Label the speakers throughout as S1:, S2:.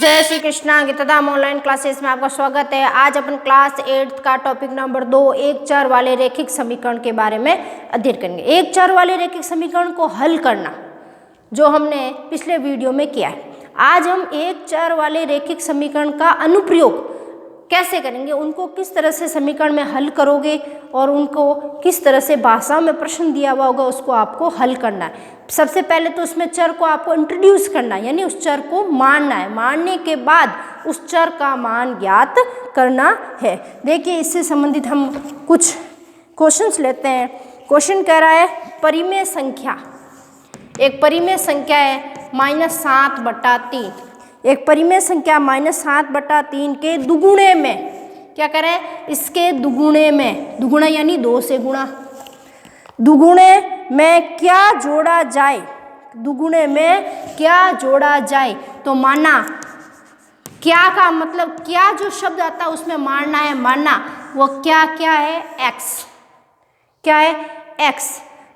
S1: जय Shri Krishna. गीताधाम online classes में आपका स्वागत है। आज अपन क्लास 8 का टॉपिक नंबर 2 एक चर वाले रैखिक समीकरण के बारे में अध्ययन करेंगे। एक चर वाले रैखिक समीकरण को हल करना जो हमने पिछले वीडियो में किया है, आज हम एक चर वाले रैखिक समीकरण का अनुप्रयोग कैसे करेंगे, उनको किस तरह से समीकरण में हल करोगे और उनको किस तरह से भाषा में प्रश्न दिया हुआ होगा उसको आपको हल करना है। सबसे पहले तो उसमें चर को आपको इंट्रोड्यूस करना है, यानी उस चर को मानना है। मानने के बाद उस चर का मान ज्ञात करना है। देखिए, इससे संबंधित हम कुछ क्वेश्चंस लेते हैं। क्वेश्चन कह रहा है परिमेय संख्या, एक परिमेय संख्या है -7/3। एक परिमेय संख्या -7/3 के दुगुणे में क्या करें, इसके दुगुणे में, दुगुणा यानी 2 से गुणा, दुगुणे में क्या जोड़ा जाए, दुगुणे में क्या जोड़ा जाए। तो माना, क्या का मतलब क्या जो शब्द आता है उसमें मानना है, मानना वो क्या क्या है, x, क्या है x।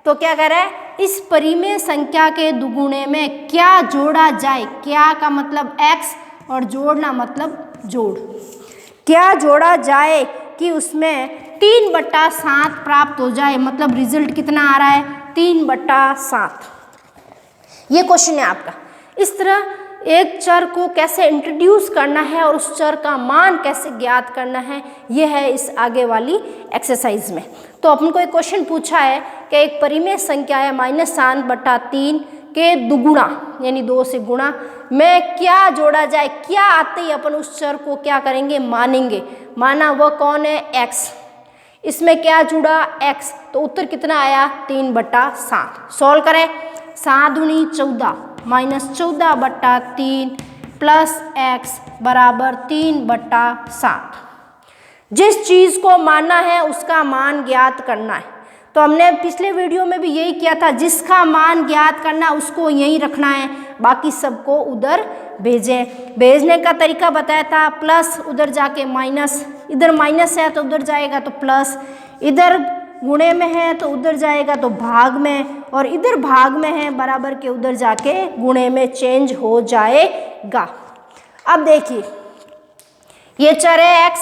S1: तो क्या कह रहा है, इस परिमेय संख्या के दुगुणे में क्या जोड़ा जाए, क्या का मतलब x और जोड़ना मतलब जोड़, क्या जोड़ा जाए कि उसमें 3/7 प्राप्त हो जाए। मतलब रिजल्ट कितना आ रहा है, 3/7। ये क्वेश्चन है आपका। इस तरह एक चर को कैसे इंट्रोड्यूस करना है और उस चर का मान कैसे ज्ञात करना है, ये है इस आगे वाली एक्सरसाइज में। तो अपन को एक क्वेश्चन पूछा है कि एक परिमेय संख्या है -7/3 के दुगुणा यानी 2 से गुणा में क्या जोड़ा जाए। क्या आते ही अपन उस चर को क्या करेंगे, मानेंगे। माना वह कौन है, x। इसमें क्या जुड़ा, x। तो उत्तर कितना आया, 3/7। सॉल्व करें, 7 दूनी 14 -14/3 प्लस x बराबर 3/7। जिस चीज़ को मानना है उसका मान ज्ञात करना है। तो हमने पिछले वीडियो में भी यही किया था, जिसका मान ज्ञात करना उसको यहीं रखना है, बाकी सबको उधर भेजें। भेजने का तरीका बताया था, प्लस उधर जाके माइनस, इधर माइनस है तो उधर जाएगा तो प्लस, इधर गुणे में है तो उधर जाएगा तो भाग में, और इधर भाग में है बराबर के उधर जाके गुणे में चेंज हो जाएगा। अब देखिए, ये चर है x,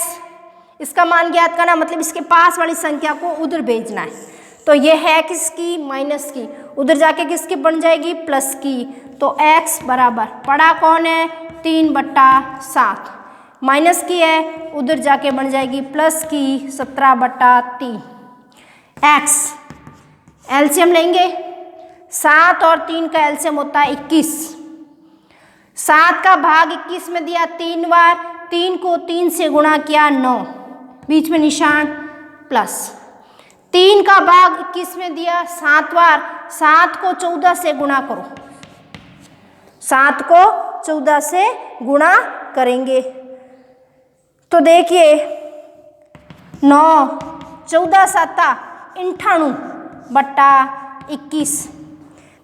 S1: इसका मान ज्ञात करना मतलब इसके पास वाली संख्या को उधर भेजना है। तो ये है किसकी, माइनस की, उधर जाके किसकी बन जाएगी, प्लस की। तो x बराबर पड़ा कौन है, 3/7, माइनस की है उधर जाके बन जाएगी प्लस की 17/3। x एलसीएम लेंगे, 7 और 3 का एलसीएम होता है 21। 7 का भाग 21 में दिया 3 बार, 3 को 3 से गुणा किया 9, बीच में निशान प्लस। 3 का भाग 21 में दिया 7 बार, 7 को 14 से गुणा करो, 7 को 14 से गुणा करेंगे तो देखिए 9 14 7 98/21।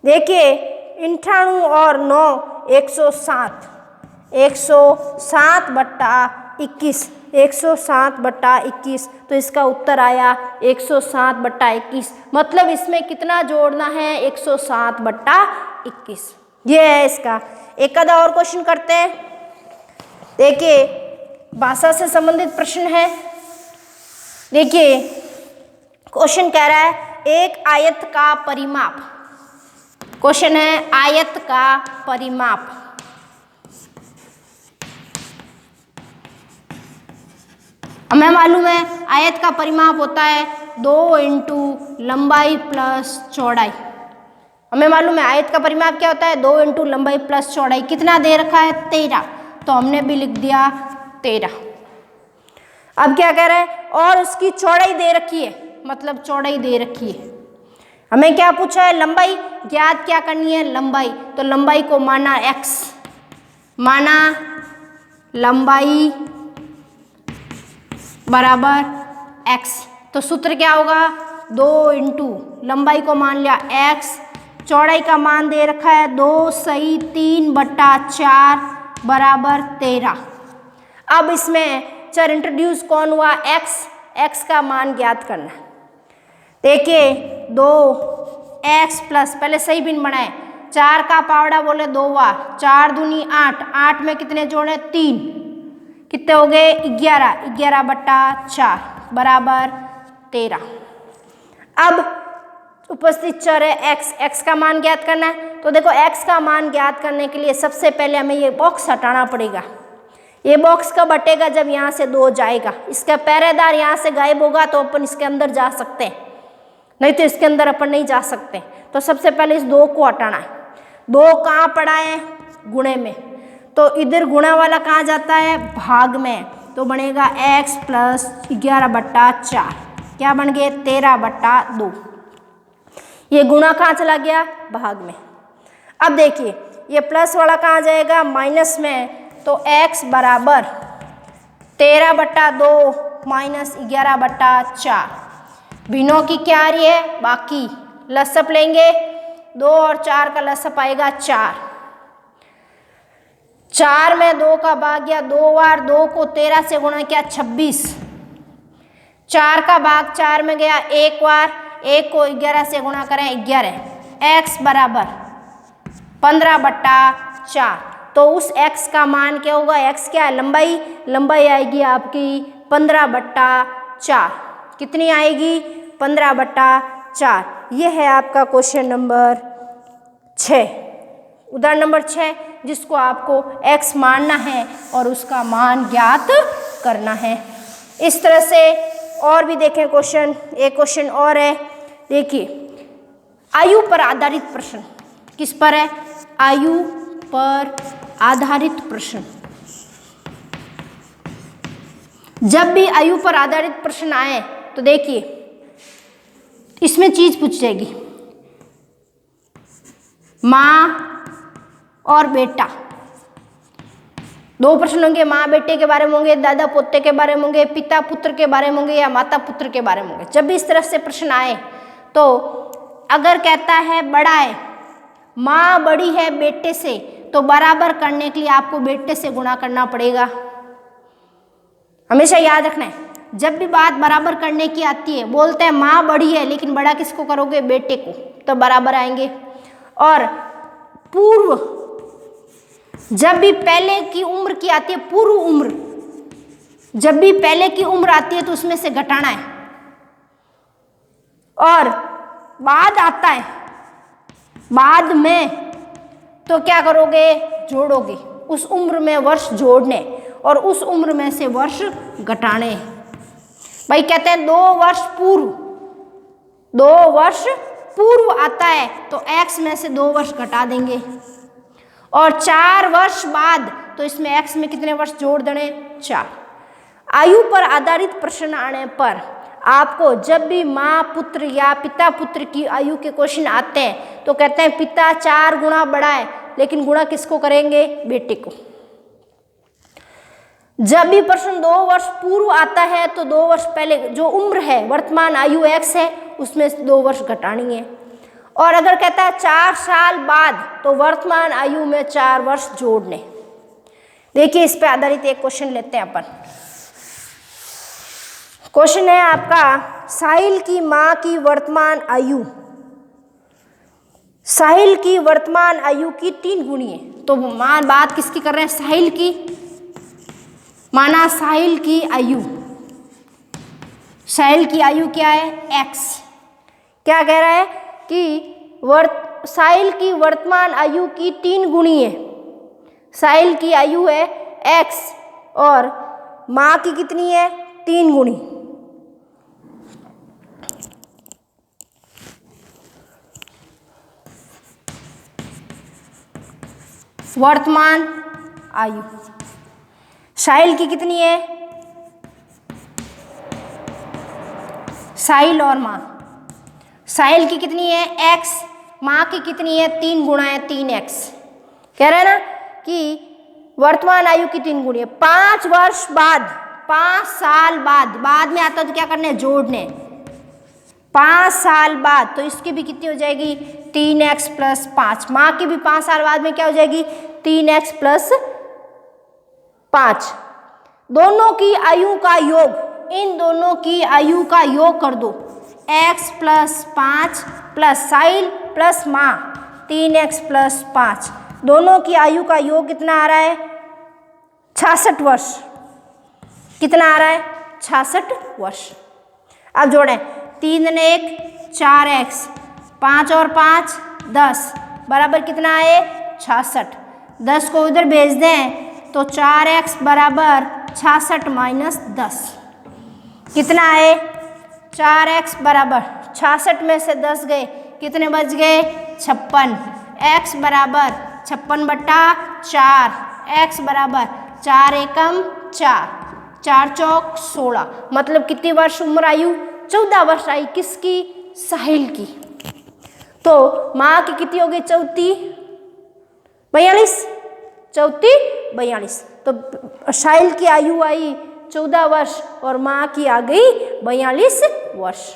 S1: देखिए 98 और 9 107, 107/21, 107/21। तो इसका उत्तर आया 107/21। मतलब इसमें कितना जोड़ना है, 107/21। ये है इसका। एक आधा और क्वेश्चन करते हैं। देखिए, भाषा से संबंधित प्रश्न है। देखिए, क्वेश्चन कह रहा है एक आयत का परिमाप। क्वेश्चन है आयत का परिमाप। हमें मालूम है आयत का परिमाप होता है 2 × लंबाई प्लस चौड़ाई। हमें मालूम है आयत का परिमाप क्या होता है, 2 × लंबाई प्लस चौड़ाई। कितना दे रखा है, 13, तो हमने भी लिख दिया 13। अब क्या कह रहा है, और उसकी चौड़ाई दे रखी है, मतलब चौड़ाई दे रखी है। हमें क्या पूछा है, लंबाई ज्ञात क्या करनी है, लंबाई। तो लंबाई को माना x, माना लंबाई बराबर x। तो सूत्र क्या होगा, 2 × लंबाई को मान लिया x, चौड़ाई का मान दे रखा है 2 सही 3/4 बराबर 13। अब इसमें चर इंट्रोड्यूस कौन हुआ, x, x का मान ज्ञात करना है। देखिए 2x प्लस, पहले सही भिन्न बनाए, 4 का पावड़ा बोले 2 बार, 4 दूनी 8, 8 में कितने जोड़े 3, कितने हो गए 11, 11/4 बराबर 13। अब उपस्थित चर है x, x का मान ज्ञात करना है। तो देखो x का मान ज्ञात करने के लिए सबसे पहले हमें ये बॉक्स हटाना पड़ेगा। ये बॉक्स कब हटेगा? जब यहाँ से 2 जाएगा, इसका पहरेदार यहाँ से गायब होगा तो अपन इसके अंदर जा सकते हैं, नहीं तो इसके अंदर अपन नहीं जा सकते। तो सबसे पहले इस 2 को हटाना है। 2 कहाँ पड़ा है? गुणे में, तो इधर गुणा वाला कहाँ जाता है? भाग में, तो बनेगा x प्लस 11/4, क्या बन गए 13/2। ये गुणा कहाँ चला गया? भाग में। अब देखिए ये प्लस वाला कहाँ जाएगा? माइनस में, तो x बराबर 13/2 माइनस 11/4। भिन्नों की क्या आ रही है? बाकी। लसअप लेंगे, 2 और 4 का लसअप आएगा 4। 4 में 2 का भाग गया 2 बार, 2 को 13 से गुणा किया 26। 4 का भाग 4 में गया 1 बार, 1 को 11 से गुणा करें 11। x बराबर 15/4। तो उस x का मान क्या होगा? x क्या है? लंबाई। लंबाई आएगी आपकी 15/4। कितनी आएगी? 15/4। यह है आपका क्वेश्चन नंबर 6, उदाहरण नंबर 6, जिसको आपको x मानना है और उसका मान ज्ञात करना है। इस तरह से और भी देखें क्वेश्चन। एक क्वेश्चन और है, देखिए आयु पर आधारित प्रश्न। किस पर है? आयु पर आधारित प्रश्न। जब भी आयु पर आधारित प्रश्न आए तो देखिए इसमें चीज पूछ जाएगी, माँ और बेटा। 2 प्रश्न होंगे, माँ बेटे के बारे में होंगे, दादा पोते के बारे में होंगे, पिता पुत्र के बारे में होंगे या माता पुत्र के बारे में होंगे। जब भी इस तरह से प्रश्न आए तो अगर कहता है बड़ा है, माँ बड़ी है बेटे से, तो बराबर करने के लिए आपको बेटे से गुणा करना पड़ेगा। हमेशा याद रखना है, जब भी बात बराबर करने की आती है, बोलते हैं माँ बड़ी है लेकिन बड़ा किसको करोगे? बेटे को, तो बराबर आएंगे। और पूर्व, जब भी पहले की उम्र की आती है, पूर्व उम्र, जब भी पहले की उम्र आती है तो उसमें से घटाना है। और बाद आता है, बाद में, तो क्या करोगे? जोड़ोगे। उस उम्र में वर्ष जोड़ने और उस उम्र में से वर्ष घटाने। भाई कहते हैं 2 वर्ष पूर्व, 2 वर्ष पूर्व आता है तो x में से 2 वर्ष घटा देंगे। और 4 वर्ष बाद, तो इसमें x में कितने वर्ष जोड़ देने? 4। आयु पर आधारित प्रश्न आने पर आपको जब भी माँ पुत्र या पिता पुत्र की आयु के क्वेश्चन आते हैं तो कहते हैं पिता 4 गुना बड़ा है, लेकिन गुणा किसको करेंगे? बेटे को। जब भी प्रश्न 2 वर्ष पूर्व आता है तो 2 वर्ष पहले जो उम्र है, वर्तमान आयु x है, उसमें 2 वर्ष घटानी है। और अगर कहता है 4 साल बाद, तो वर्तमान आयु में 4 वर्ष जोड़ने। देखिए इस पे आधारित एक क्वेश्चन लेते हैं अपन। क्वेश्चन है आपका, साहिल की माँ की वर्तमान आयु, साहिल की वर्तमान आयु की 3 गुनी है। तो मान बात किसकी कर रहे हैं? साहिल की। माना साहिल की आयु, साहिल की आयु क्या है? x। क्या कह रहा है कि साहिल की वर्तमान आयु की 3 गुनी है। साहिल की आयु है x और माँ की कितनी है? 3 गुनी। वर्तमान आयु साहिल की कितनी है? साहिल और माँ, साहिल की कितनी है? x, माँ की कितनी है? 3 गुणा है 3x। कह रहे हैं ना कि वर्तमान आयु की 3 गुणी है। 5 वर्ष बाद, 5 साल बाद में आता तो क्या करना है? जोड़ने। 5 साल बाद, तो इसकी भी कितनी हो जाएगी? 3x plus 5। माँ की भी 5 साल बाद में क्या हो जाएगी? 3x plus 5। दोनों की आयु का योग, इन दोनों की आयु का योग कर दो। x प्लस 5 प्लस साहिल प्लस माँ 3x + 5, दोनों की आयु का योग कितना आ रहा है? 66 वर्ष। कितना आ रहा है? 66 वर्ष। अब जोड़ें, 3 ने 1 4x, 5 और 5 10, बराबर कितना है? 66। 10 को उधर भेज दें तो 4x बराबर 66 - 10 कितना है? 4x बराबर 66 में से 10 गए, कितने बच गए? 56। x बराबर 56/4, x बराबर 4 एकम 4, 4 चौक 16, मतलब कितनी वर्ष उम्र आयु? 14 वर्ष आई। किसकी? साहिल की। तो माँ की कितनी हो गई? 42 42। तो साहिल की आयु आई 14 वर्ष और माँ की आ गई 42 वर्ष।